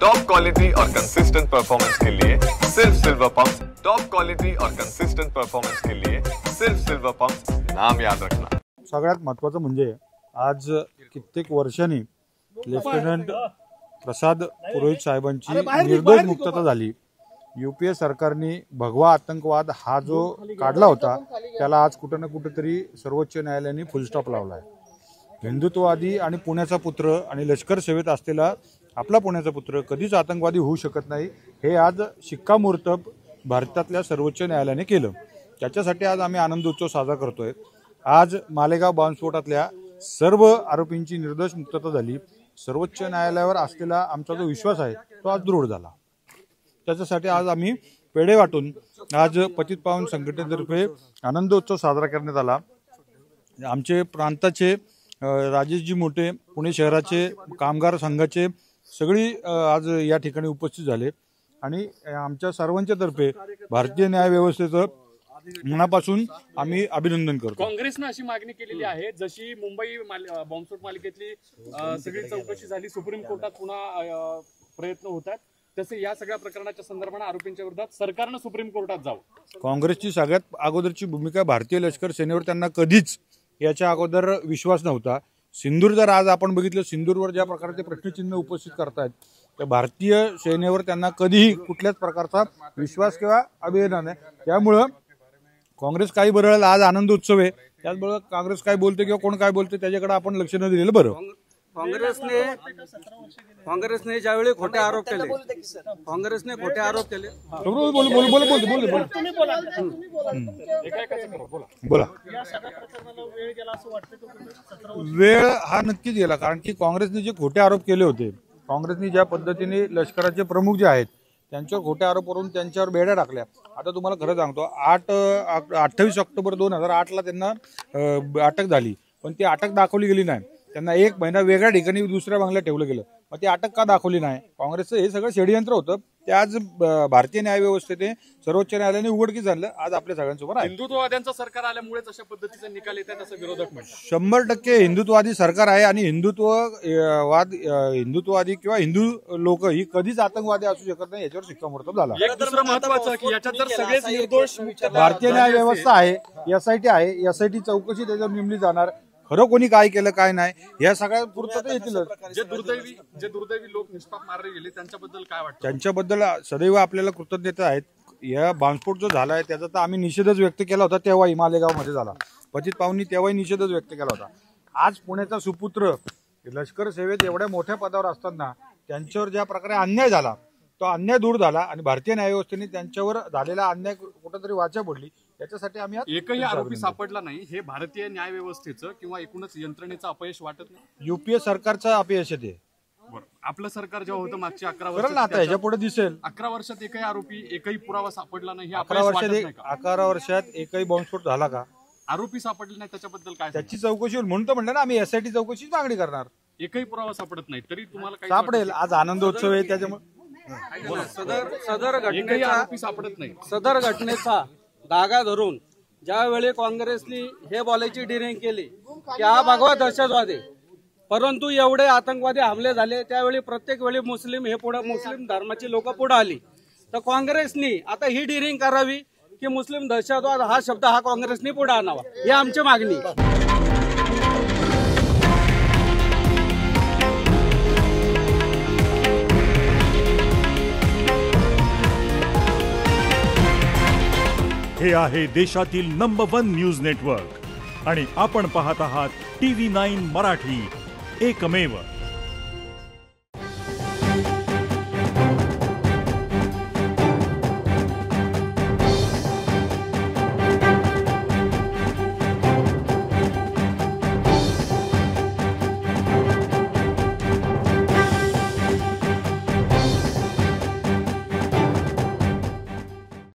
Top quality और consistent performance के लिए सिर्फ सिल्वर पंप्स। टॉप क्वालिटी और कंसिस्टेंट परफॉर्मेंस के लिए सिर्फ सिल्वर पंप्स, नाम याद रखना। सगळ्यात महत्त्वाचं म्हणजे आज कित्येक वर्षांनी लेफ्टनंट प्रसाद पुरोहित साहेबांची निर्दोष मुक्तता झाली। यूपीए सरकारने भगवा आतंकवाद हा जो काढला होता त्याला आज कुठे ना कुठेतरी सर्वोच्च न्यायालयाने फुलस्टॉप लावला आहे। हिंदुत्ववादी आणि पुण्याचा पुत्र आणि लष्कर सेवेत असलेला आपला पुण्याचा पुत्र कधीच आतंकवादी होऊ शकत नाही, हे आज शिक्कामोर्तब भारतातल्या सर्वोच्च न्यायालयाने केलं। त्याच्यासाठी आज आम्ही आनंद उत्सव साजरा करतोय। आज मालेगाव बॉम्बस्फोटातल्या सर्व आरोपींची निर्दोष मुक्तता झाली। सर्वोच्च न्यायालयावर असलेला आमचा जो विश्वास आहे तो आज दृढ झाला। त्याच्यासाठी आज आम्ही पेढे वाटून आज पतित पावन संघटनेतर्फे आनंद उत्सव साजरा करण्यात आला। आमचे प्रांताचे राजेशजी मोठे, पुणे शहराचे कामगार संघाचे सगळी आज या ठिकाणी उपस्थित झाले आणि आमच्या सर्वांच्या तर्फे भारतीय न्याय व्यवस्थेचं मनापासून आम्ही अभिनंदन करतो। काँग्रेसने अशी मागणी केलेली आहे, जशी मुंबई बॉम्बस्फोट मालिकेतली सगळी चौकशी झाली, सुप्रीम कोर्टात पुन्हा प्रयत्न होतात, तसे या सगळ्या प्रकरणाच्या संदर्भात आरोपींच्या विरोधात सरकारनं सुप्रीम कोर्टात जावं। काँग्रेसची सगळ्यात अगोदरची भूमिका भारतीय लष्कर सेनेवर त्यांना कधीच याच्या अगोदर विश्वास नव्हता। सिंदूर जर आज आपण बघितलं, सिंदूरवर ज्या प्रकारचे प्रश्नचिन्ह उपस्थित करतायत तर भारतीय सेनेवर त्यांना कधीही कुठल्याच प्रकारचा विश्वास किंवा अभिमान नाही। त्यामुळं काँग्रेस काही बरं आज आनंद उत्सव आहे, त्याचबरोबर काँग्रेस काय बोलते किंवा कोण काय बोलते त्याच्याकडे आपण लक्ष न दिलेलं बरं। काँग्रेसने ज्यावेळी खोटे आरोप केले, बोला वेळ हा नक्कीच गेला, कारण की काँग्रेसने जे खोटे आरोप केले होते, काँग्रेसने ज्या पद्धतीने लष्कराचे प्रमुख जे आहेत त्यांच्यावर खोटे आरोप करून त्यांच्यावर बेड्या टाकल्या। आता तुम्हाला खरं सांगतो 28 ऑक्टोबर 2008 ला त्यांना अटक झाली, पण ती अटक दाखवली गेली नाही। त्यांना 1 महिना वेगळ्या ठिकाणी दुसऱ्या बंगल्यात ठेवलं गेलं, मग ती अटक का दाखवली नाही? काँग्रेसचं हे सगळं षडयंत्र होतं, ते आज भारतीय न्याय व्यवस्थेने सर्वोच्च न्यायालयाने उघडकीस आणलं। आज आपल्या सगळ्यांसोबत आहे। हिंदुत्ववाद्यांचं सरकार आल्यामुळेच अशा पद्धतीचा निकाल येतात असं विरोधक म्हणतात। 100% हिंदुत्ववादी सरकार आहे आणि हिंदुत्ववादी किंवा हिंदू लोक ही कधीच आतंकवादी असू शकत नाही, याच्यावर शिक्कामोर्तब झाला। एक दुसरं महत्त्वाचं की याच्यात जर सगळेच निर्दोष भारतीय न्याय व्यवस्था आहे, एसआयटी आहे, एसआयटी चौकशी त्याच्यावर नेमली जाणार, खरं कोणी काय केलं काय नाही या सगळ्या पुरतं येतील। जे दुर्दैवी लोक निष्पाप मारले गेले त्यांच्याबद्दल काय वाटतं? त्यांच्याबद्दल सदैव आपल्याला कृतज्ञता आहेत। या बॉम्बस्फोट जो झाला आहे त्याचा तर आम्ही निषेधच व्यक्त केला होता, तेव्हाही मालेगावमध्ये झाला, पतित पावनी तेव्हाही निषेधच व्यक्त केला होता। आज पुण्याचा सुपुत्र लष्कर सेवेत एवढ्या मोठ्या पदावर असताना त्यांच्यावर ज्या प्रकारे अन्याय झाला तो अन्याय दूर झाला आणि भारतीय न्यायव्यवस्थेने त्यांच्यावर झालेला अन्याय कुठेतरी वाचा पडली, याच्यासाठी आम्ही एकही आरोपी सापडला नाही, हे भारतीय न्याय व्यवस्थेचं किंवा एकूणच यंत्रणेचं अपयश वाटत नाही? यूपीए सरकारचं अपयश आहे। आपलं सरकार जेव्हा होतं मागच्या 11 वर्षात, आता ह्याच्या पुढे दिसेल 11 वर्षात एकही आरोपी एकही पुरावा सापडला नाही, 11 वर्षात एकही बॉम्बस्फोट झाला का? आरोपी सापडले नाही, त्याच्याबद्दल काय? त्याची चौकशी होईल म्हणून तर म्हणलं ना आम्ही, एसआयटी चौकशीची मागणी करणार। एकही पुरावा सापडत नाही तरी तुम्हाला काय सापडेल? आज आनंदोत्सव आहे त्याच्यामुळे सदर घटनेचा धागा धरून ज्यावेळी काँग्रेसने हे बोलायची डिरिंग केली की हा भगवा दहशतवाद आहे, परंतु एवढे आतंकवादी हमले झाले त्यावेळी प्रत्येक वेळी मुस्लिम धर्माची लोक पुढे आली, तर काँग्रेसने आता ही डिरिंग करावी की मुस्लिम दहशतवाद हा शब्द हा काँग्रेसने पुढे आणावा, ही आमची मागणी। हे आहे देशातील नंबर 1 न्यूज नेटवर्क आणि आपण पाहत आहात TV9 मराठी, एकमेव।